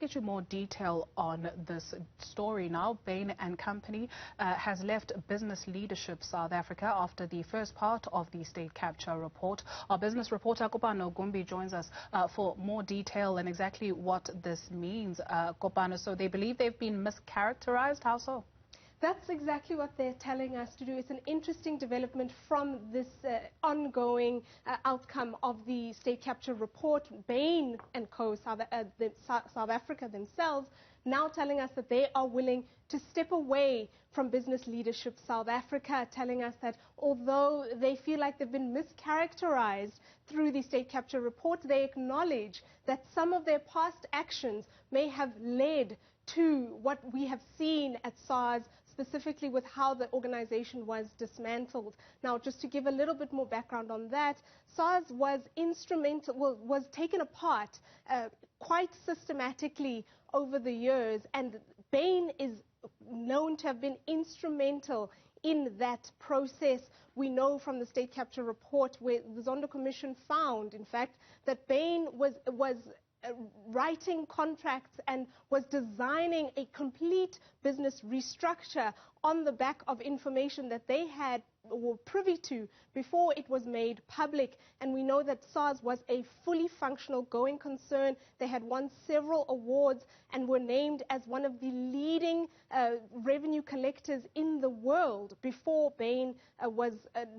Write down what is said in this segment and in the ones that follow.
Get you more detail on this story now. Bain Company has left Business Leadership South Africa after the first part of the state capture report. Our business reporter Kopano Gumbi joins us for more detail and exactly what this means. Kopano, so they believe they've been mischaracterized. How so? That's exactly what they're telling us to do. It's an interesting development from this ongoing outcome of the state capture report. Bain & Co. South Africa themselves now telling us that they are willing to step away from Business Leadership South Africa, telling us that although they feel like they've been mischaracterized through the state capture report, they acknowledge that some of their past actions may have led to what we have seen at SARS, specifically with how the organization was dismantled. Now, just to give a little bit more background on that, SARS was was taken apart quite systematically over the years, and Bain is known to have been instrumental in that process. We know from the state capture report where the Zondo Commission found, in fact, that Bain was writing contracts and was designing a complete business restructure on the back of information that they had were privy to before it was made public. And we know that SARS was a fully functional going concern. They had won several awards and were named as one of the leading revenue collectors in the world before Bain was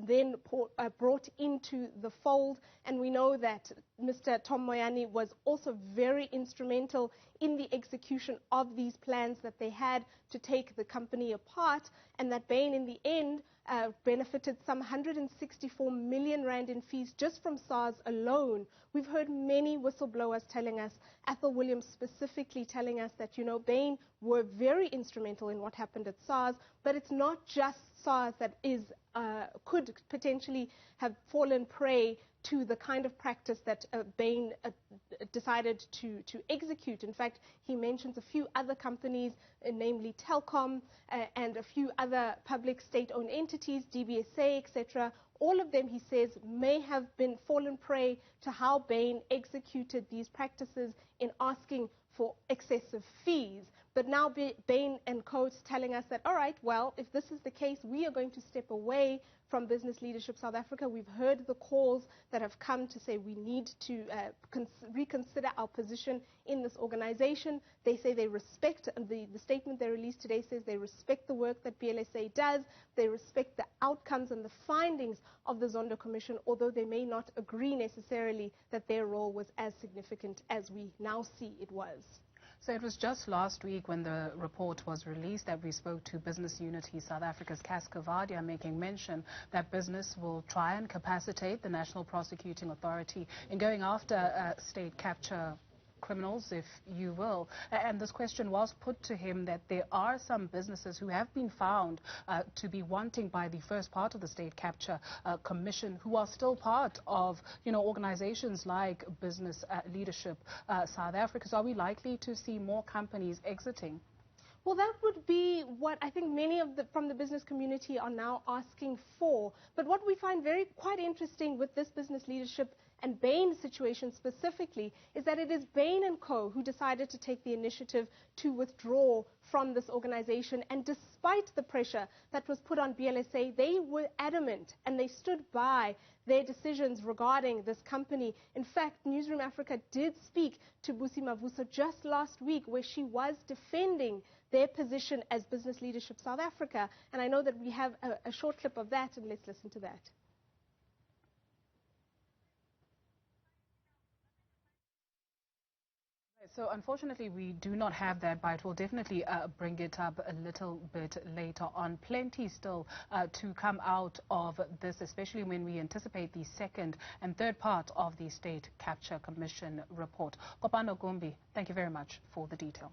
then brought into the fold. And we know that Mr. Tom Moyane was also very instrumental in the execution of these plans that they had to take the company apart, and that Bain in the end benefited some 164 million rand in fees just from SARS alone. We've heard many whistleblowers telling us, Athol Williams specifically telling us that, you know, Bain were very instrumental in what happened at SARS, but it's not just SARS that could potentially have fallen prey to the kind of practice that Bain decided to execute. In fact, he mentions a few other companies, namely Telkom and a few other public state-owned entities, DSTV, etc. All of them, he says, may have been fallen prey to how Bain executed these practices in asking for excessive fees. But now Bain & Co. is telling us that, all right, well, if this is the case, we are going to step away from Business Leadership South Africa. We've heard the calls that have come to say we need to reconsider our position in this organization. They say they respect, the statement they released today says they respect the work that BLSA does. They respect the outcomes and the findings of the Zondo Commission, although they may not agree necessarily that their role was as significant as we now see it was. So it was just last week when the report was released that we spoke to Business Unity South Africa's Cas Cavadia, making mention that business will try and capacitate the National Prosecuting Authority in going after state capture criminals, if you will. And this question was put to him that there are some businesses who have been found to be wanting by the first part of the state capture commission, who are still part of, you know, organizations like Business Leadership South Africa. So are we likely to see more companies exiting? Well, that would be what I think many from the business community are now asking for. But what we find quite interesting with this Business Leadership and Bain situation specifically is that it is Bain & Co. who decided to take the initiative to withdraw from this organization. And despite the pressure that was put on BLSA, they were adamant and they stood by their decisions regarding this company. In fact, Newzroom Afrika did speak to Busi Mavuso just last week, where she was defending their position as Business Leadership South Africa. And I know that we have a short clip of that, and let's listen to that. So unfortunately, we do not have that, but we'll definitely bring it up a little bit later on. Plenty still to come out of this, especially when we anticipate the second and third part of the State Capture Commission report. Kopano Gumbi, thank you very much for the detail.